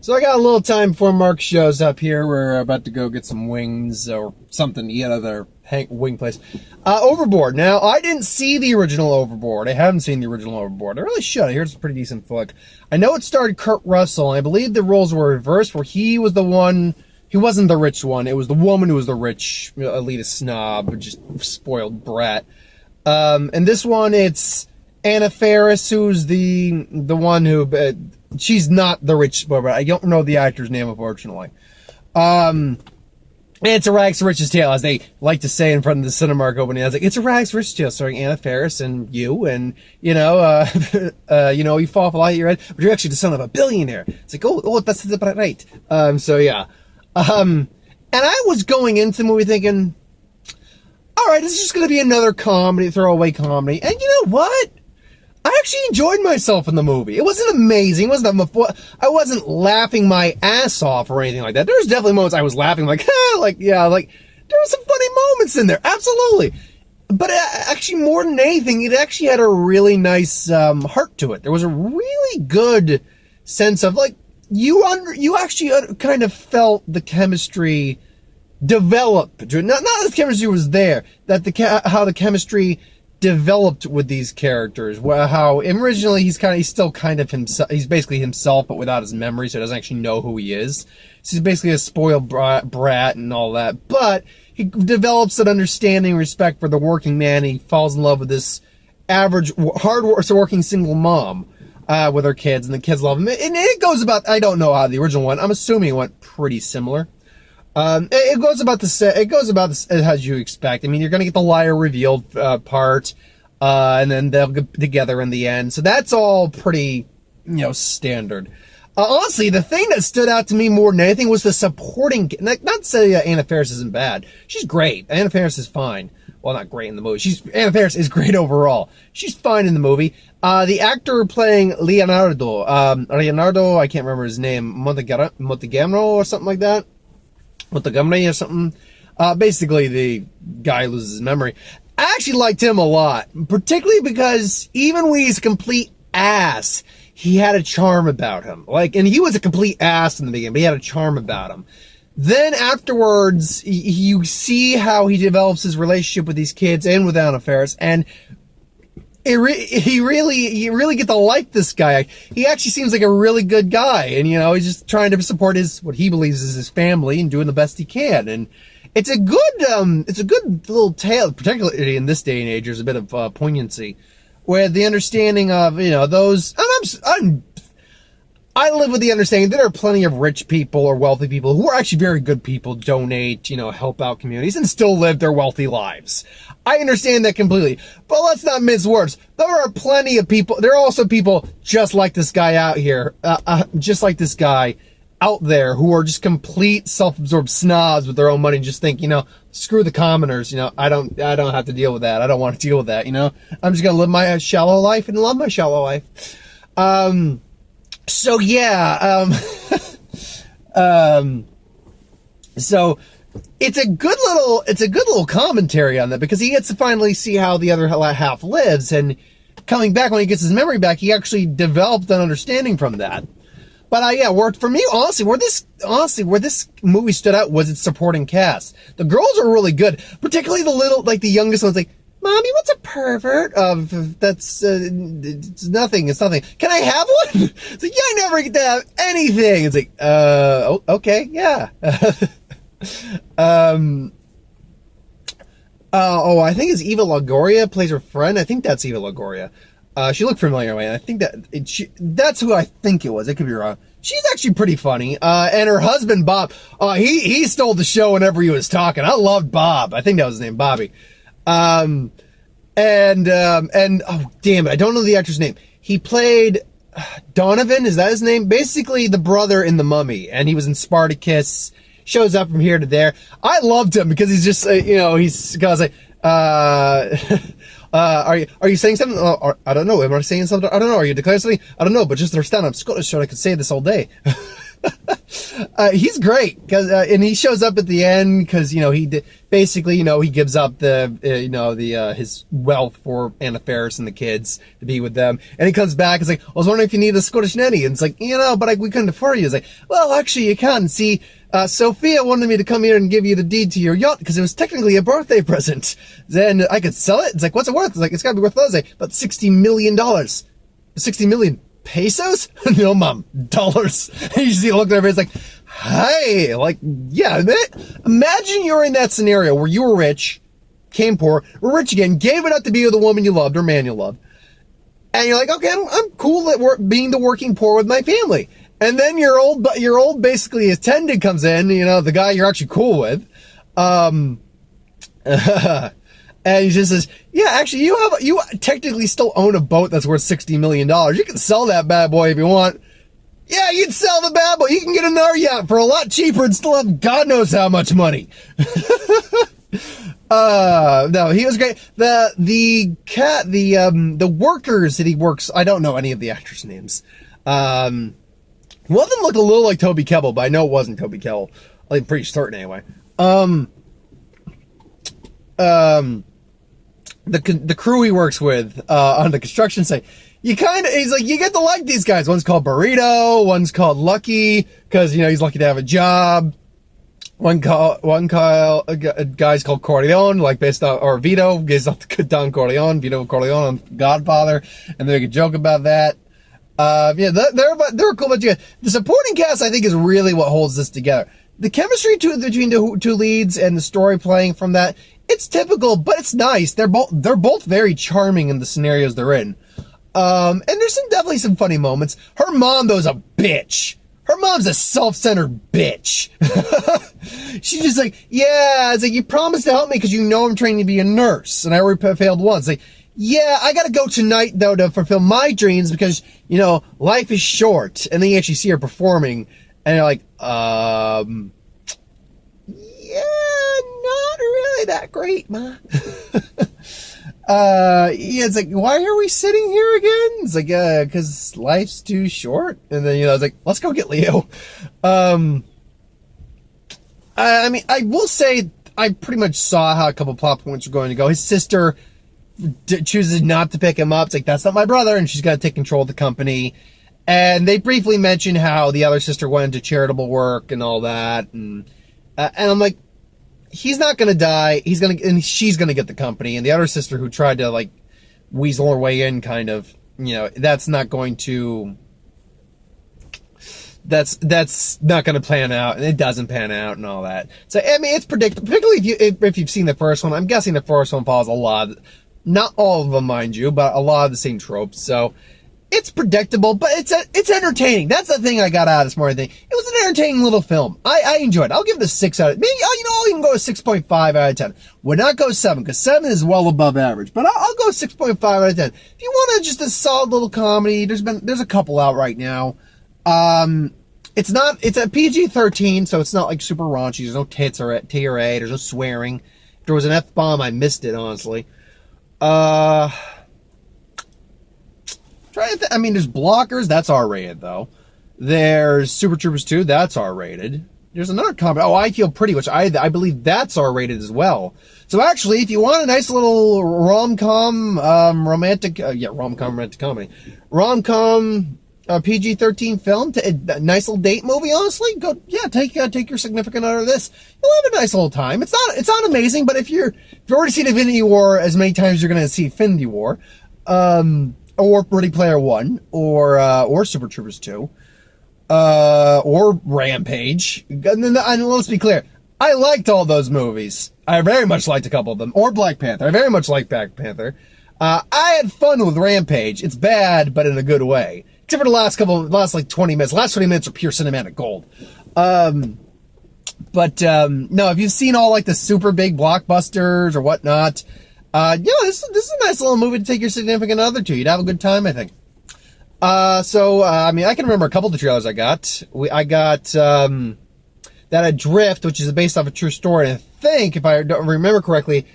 So I got a little time before Mark shows up here. We're about to go get some wings or something to eat out of their wing place. Overboard. Now, I didn't see the original Overboard. I haven't seen the original Overboard. I really should. I hear it's a pretty decent flick. I know it starred Kurt Russell, and I believe the roles were reversed, where he was the one, he wasn't the rich one. It was the woman who was the rich, elitist snob, just spoiled brat. And this one, it's Anna Faris, who's the one who... she's not the rich spoiled brat. I don't know the actor's name, unfortunately. It's a rags to riches tale, as they like to say in front of the Cinemark opening. I was like, it's a rags to riches tale starring Anna Faris and you, and, you know, you fall off a lot of your head, but you're actually the son of a billionaire. It's like, oh, that's right. So yeah. And I was going into the movie thinking, all right, this is just going to be another comedy, throwaway comedy. And you know what? I actually enjoyed myself in the movie. It wasn't amazing. I wasn't laughing my ass off or anything like that. There was definitely moments I was laughing like, there were some funny moments in there. Absolutely. But actually, more than anything, it actually had a really nice heart to it. There was a really good sense of, like, you actually kind of felt the chemistry develop. Not that the chemistry was there, that how the chemistry developed with these characters. How originally he's still kind of himself. He's basically himself, but without his memory, so he doesn't actually know who he is. So he's basically a spoiled brat and all that. But he develops an understanding, respect for the working man. And he falls in love with this average, hard-working single mom with her kids, and the kids love him. And it goes about, I don't know how the original one. I'm assuming it went pretty similar. It goes about as you expect. I mean, you're going to get the liar revealed part, and then they'll get together in the end. So that's all pretty, standard. Honestly, the thing that stood out to me more than anything was the supporting. Not to say Anna Faris isn't bad. She's great. Anna Faris is fine. Well, not great in the movie. Anna Faris is great overall. She's fine in the movie. The actor playing Leonardo, I can't remember his name, Montegamro or something like that. Montgomery or something. Basically, the guy loses his memory. I actually liked him a lot, particularly because even when he's a complete ass, he had a charm about him. And he was a complete ass in the beginning, but he had a charm about him. Then afterwards, you see how he develops his relationship with these kids and with Anna Faris, and you really get to like this guy. He actually seems like a really good guy, and he's just trying to support what he believes is his family and doing the best he can. And it's a good little tale, particularly in this day and age. There's a bit of poignancy, where the understanding of those. And I live with the understanding there are plenty of rich people or wealthy people who are actually very good people, donate, help out communities, and still live their wealthy lives. I understand that completely, but let's not mince words. There are plenty of people. There are also people just like this guy out here, just like this guy out there, who are just complete self-absorbed snobs with their own money and just think, screw the commoners. I don't have to deal with that. I don't want to deal with that. I'm just gonna live my shallow life and love my shallow life. So yeah, so it's a good little commentary on that, because he gets to finally see how the other half lives, and coming back when he gets his memory back, he actually developed an understanding from that. But yeah, worked for me. Honestly, where this movie stood out was its supporting cast. The girls are really good, particularly the youngest one's like, Mommy, what's a pervert? It's nothing. It's nothing. Can I have one? It's like, yeah, I never get to have anything. It's like, okay, yeah. I think it's Eva Longoria plays her friend. I think that's Eva Longoria. She looked familiar, man. I think that's who I think it was. I could be wrong. She's actually pretty funny. And her husband, Bob, he stole the show whenever he was talking. I loved Bob. I think that was his name, Bobby. Oh damn it, I don't know the actor's name. He played Donovan, is that his name? Basically the brother in The Mummy, and he was in Spartacus. Shows up from here to there. I loved him because he's just, he's like, are you saying something? I don't know. Am I saying something? I don't know. Are you declaring something? I don't know, but just understand, I'm Scottish, so I could say this all day. He's great because, and he shows up at the end because, basically, he gives up his wealth for Anna Faris and the kids to be with them. And he comes back and is like, I was wondering if you need a Scottish nanny. And it's like, but we couldn't afford you. It's like, well, actually you can. See, Sophia wanted me to come here and give you the deed to your yacht because it was technically a birthday present. Then I could sell it. It's like, what's it worth? It's like, it's gotta be worth, let's say, about $60 million. 60 million pesos? No, mom, dollars. And you see, look at her, it's like, hey, like, yeah, imagine you're in that scenario where you were rich, came poor, were rich again, gave it up to be with a woman you loved or man you loved. And you're like, okay, I'm cool at being the working poor with my family. And then your old basically attendant comes in, the guy you're actually cool with. And he just says, yeah, actually, you technically still own a boat that's worth $60 million. You can sell that bad boy if you want. Yeah, you'd sell the bad boy. You can get another yacht for a lot cheaper and still have God knows how much money. No, he was great. The workers that he works, I don't know any of the actors' names. One of them looked a little like Toby Kebbell, but I know it wasn't Toby Kebbell. I'm pretty certain anyway. The crew he works with, on the construction site, he's like, you get to like these guys. One's called Burrito, one's called Lucky, cause, he's lucky to have a job. One guy's called Corleone, like based on, or Vito, based off the Don Corleone, Vito Corleone on Godfather, and they make a joke about that. They're a cool bunch of guys. The supporting cast, I think, is really what holds this together. The chemistry between the two leads and the story playing from that, it's typical, but it's nice. They're both very charming in the scenarios they're in. And there's definitely some funny moments. Her mom, though, is a bitch. Her mom's a self-centered bitch. She's just like, yeah, it's like, you promised to help me because I'm training to be a nurse, and I already failed once. Like, yeah, I gotta go tonight, though, to fulfill my dreams because, life is short. And then you actually see her performing, and you're like, yeah, not really that great, ma. Yeah, it's like, why are we sitting here again? It's like, cause life's too short. And then, it's like, let's go get Leo. I mean, I will say, I pretty much saw how a couple plot points were going to go. His sister chooses not to pick him up. It's like, that's not my brother, and she's got to take control of the company. And they briefly mention how the other sister went into charitable work and all that. And I'm like, he's not going to die. And she's going to get the company. And the other sister who tried to, like, weasel her way in, kind of, that's not going to, that's not going to pan out, and it doesn't pan out and all that. So, I mean, it's predictable, particularly if you've seen the first one. I'm guessing the first one follows a lot, not all of them, mind you, but a lot of the same tropes. So, it's predictable, but it's entertaining. That's the thing I got out of this morning thing. It was an entertaining little film. I enjoyed it. I'll give it a 6 out of, maybe, I'll even go a 6.5 out of 10. Would not go 7, because 7 is well above average, but I'll go 6.5 out of 10. If you want just a solid little comedy, there's a couple out right now. It's a PG-13, so it's not like super raunchy. There's no tits or T-R-A. There's no swearing. If there was an F-bomb, I missed it, honestly. I mean, there's Blockers, that's R-rated, though. There's Super Troopers 2, that's R-rated. There's another comedy, I Feel Pretty, which I believe that's R-rated as well. So actually, if you want a nice little rom-com, romantic comedy. Rom-com, PG-13 film, a nice little date movie, honestly, take your significant other to this. You'll have a nice little time. It's not amazing, but if you've already seen Infinity War as many times as you're gonna see Infinity War, or Ready Player One, or Super Troopers 2, or Rampage. And let's be clear, I liked all those movies. I very much liked a couple of them. Or Black Panther. I very much liked Black Panther. I had fun with Rampage. It's bad, but in a good way. Except for the last 20 minutes. The last 20 minutes are pure cinematic gold. No, if you've seen all like the super big blockbusters or whatnot, this is a nice little movie to take your significant other to. You'd have a good time, I think. I mean, I can remember a couple of the trailers I got. I got, that Adrift, which is based off a true story. And I think, if I don't remember correctly,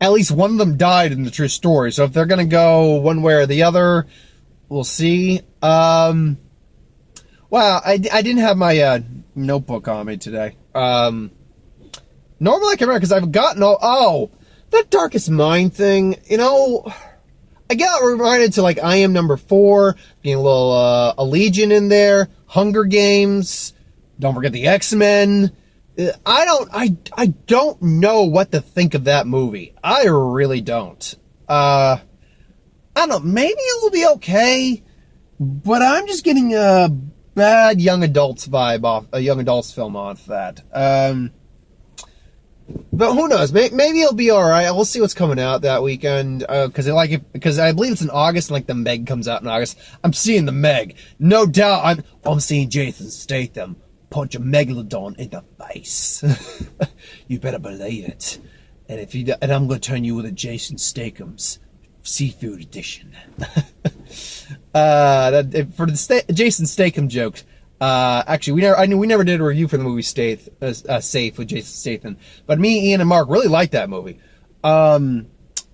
at least one of them died in the true story. So if they're gonna go one way or the other, we'll see. Wow, I didn't have my, Notebook on me today. Normally I can remember because I've gotten that Darkest Mind thing, you know, I got reminded to like I Am Number 4, getting a little Allegiant in there, Hunger Games, don't forget the X-Men. I don't know what to think of that movie. I really don't. I don't know, maybe it will be okay, but I'm just getting a bad young adults vibe off, a young adults film off that. But who knows? Maybe it'll be all right. We'll see what's coming out that weekend. Because I believe it's in August, and like the Meg comes out in August. I'm seeing the Meg, no doubt. I'm seeing Jason Statham punch a megalodon in the face. You better believe it. And I'm gonna turn you with a Jason Statham's seafood edition. For the Jason Statham jokes. Actually, we never did a review for the movie Safe with Jason Statham, but me, Ian, and Mark really liked that movie. Oh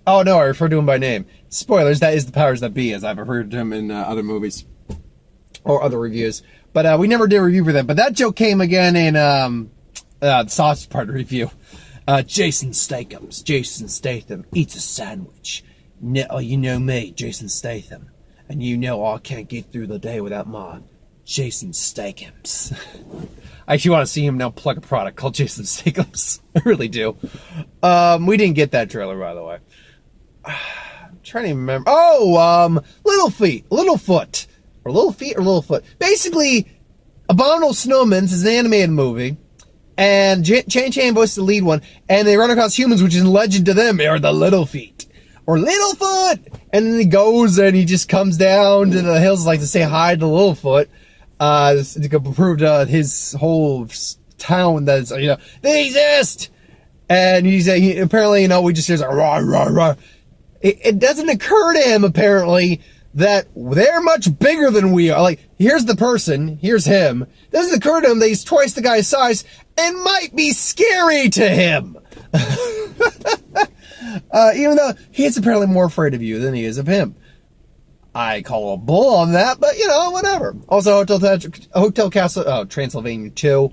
no, I referred to him by name. Spoilers, that is the powers that be, as I've referred to him in other movies or other reviews. But we never did a review for that. But that joke came again in the Sausage Party review. Jason Statham eats a sandwich. No, you know me, Jason Statham, and you know I can't get through the day without my Jason Statham's. I actually want to see him now plug a product called Jason Statham's. I really do. We didn't get that trailer, by the way. I'm trying to remember. Little Feet. Basically, Abominable Snowmen's is an animated movie, and Chan voiced the lead one, and they run across humans, which is legend to them, are the Little Feet. Or Littlefoot! And then he goes and he just comes down to the hills like to say hi to Littlefoot. To prove to his whole town that, they exist! And he apparently, we just hear like, rah, rah, rah. It doesn't occur to him, apparently, that they're much bigger than we are. Like, here's the person, here's him. It doesn't occur to him that he's twice the guy's size and might be scary to him. Even though he's apparently more afraid of you than he is of him. I call a bull on that, but whatever. Also, Hotel Castle, Transylvania 2.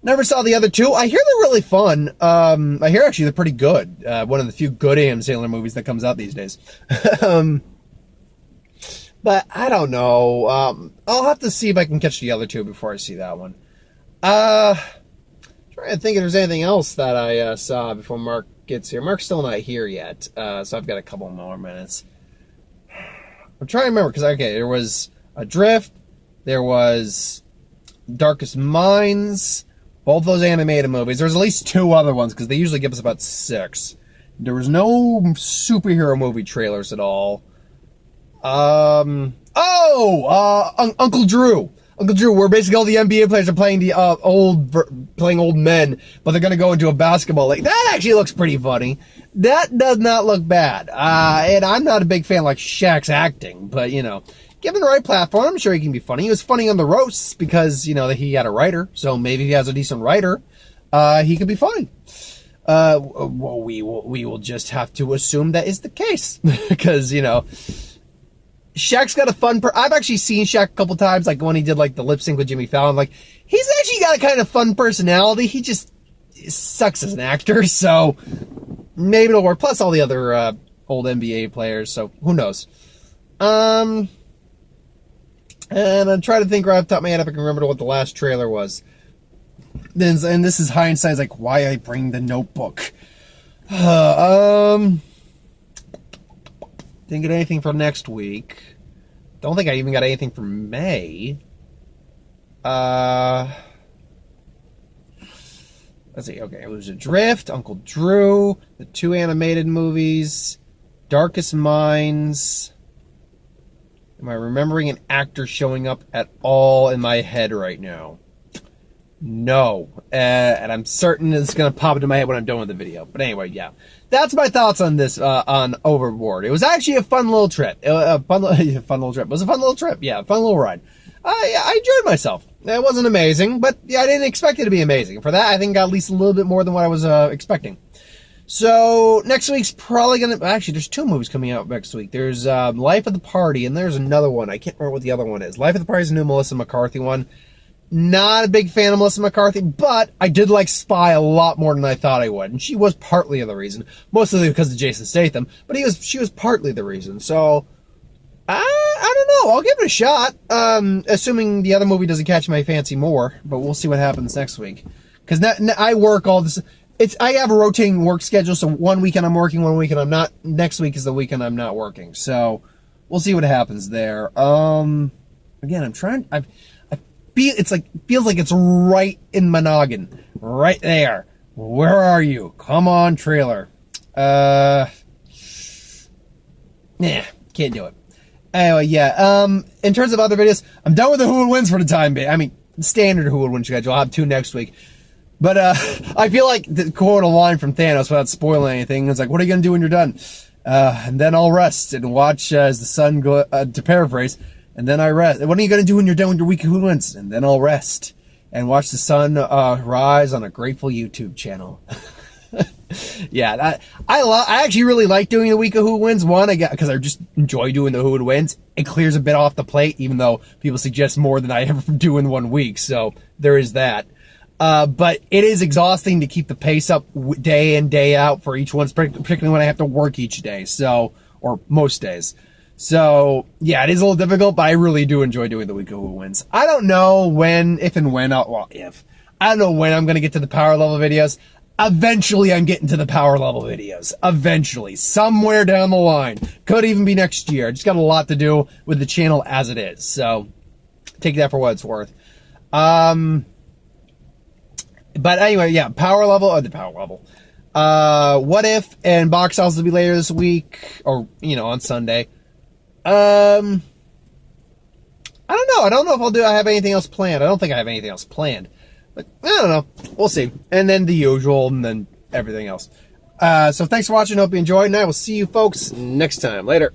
Never saw the other two. I hear they're really fun. I hear actually they're pretty good. One of the few good Adam Sandler movies that comes out these days. But I don't know. I'll have to see if I can catch the other two before I see that one. Trying to think if there's anything else that I saw before Mark gets here. Mark's still not here yet, so I've got a couple more minutes. I'm trying to remember, because, there was Adrift, there was Darkest Minds, both those animated movies. There's at least 2 other ones, because they usually give us about 6. There was no superhero movie trailers at all. Uncle Drew. Uncle Drew, where basically all the NBA players are playing the old men, but they're gonna go into a basketball league. That actually looks pretty funny. That does not look bad. And I'm not a big fan like Shaq's acting, but given the right platform, I'm sure he can be funny. He was funny on the roasts because that he had a writer, so maybe if he has a decent writer, he could be funny. Well, we will just have to assume that is the case because Shaq's got a fun I've actually seen Shaq a couple times, like when he did like the lip sync with Jimmy Fallon. Like, he's actually got a kind of fun personality. He just sucks as an actor, so maybe it'll work. Plus all the other old NBA players, so who knows. And I'm trying to think right off the top of my head if I can remember what the last trailer was. And this is hindsight, like why I bring the Notebook. Didn't get anything for next week. Don't think I even got anything for May. Let's see. Okay, it was Adrift, Uncle Drew, the 2 animated movies, Darkest Minds. Am I remembering an actor showing up at all in my head right now? No. And I'm certain it's going to pop into my head when I'm done with the video. But anyway, yeah. That's my thoughts on this, on Overboard. It was actually a fun little trip. It was a fun little trip. Yeah, a fun little ride. I enjoyed myself. It wasn't amazing, but yeah, I didn't expect it to be amazing. For that, I think I got at least a little bit more than what I was expecting. So, next week's probably going to... Actually, there's 2 movies coming out next week. There's Life of the Party, and there's another one. I can't remember what the other one is. Life of the Party is a new Melissa McCarthy one. Not a big fan of Melissa McCarthy, but I did like Spy a lot more than I thought I would. And she was partly the reason. Mostly because of Jason Statham. But she was partly the reason. So, I don't know. I'll give it a shot. Assuming the other movie doesn't catch my fancy more. But we'll see what happens next week. Because I work all this... I have a rotating work schedule, so one weekend I'm working, one weekend I'm not. Next week is the weekend I'm not working. So, we'll see what happens there. Again, I'm trying... feels like it's right in my noggin. Right there. Where are you? Come on, trailer. Nah, can't do it. Anyway, yeah. In terms of other videos, I'm done with the Who Would Wins for the time being. I mean, standard Who Would Win schedule. I'll have 2 next week. But, I feel like, to quote a line from Thanos without spoiling anything, it's like, what are you gonna do when you're done? And then I'll rest and watch as the sun go, to paraphrase, and then I rest. What are you going to do when you're done with your week of Who Wins? And then I'll rest and watch the sun rise on a grateful YouTube channel. Yeah, I actually really like doing the week of Who Wins. One, because I just enjoy doing the Who Wins. It clears a bit off the plate, even though people suggest more than I ever do in 1 week. So there is that. But it is exhausting to keep the pace up day in, day out for each one, particularly when I have to work each day. So, or most days. So, yeah, it is a little difficult, but I really do enjoy doing the week of Who Wins. I don't know when, I don't know when I'm going to get to the power level videos. Eventually, I'm getting to the power level videos. Eventually. Somewhere down the line. Could even be next year. I just got a lot to do with the channel as it is. So, take that for what it's worth. But anyway, yeah, the power level. What If and Box Office will be later this week, or, on Sunday. I don't know. I don't know if I have anything else planned. I don't think I have anything else planned. But, I don't know. We'll see. And then the usual, and then everything else. So thanks for watching. Hope you enjoyed, and I will see you folks next time. Later.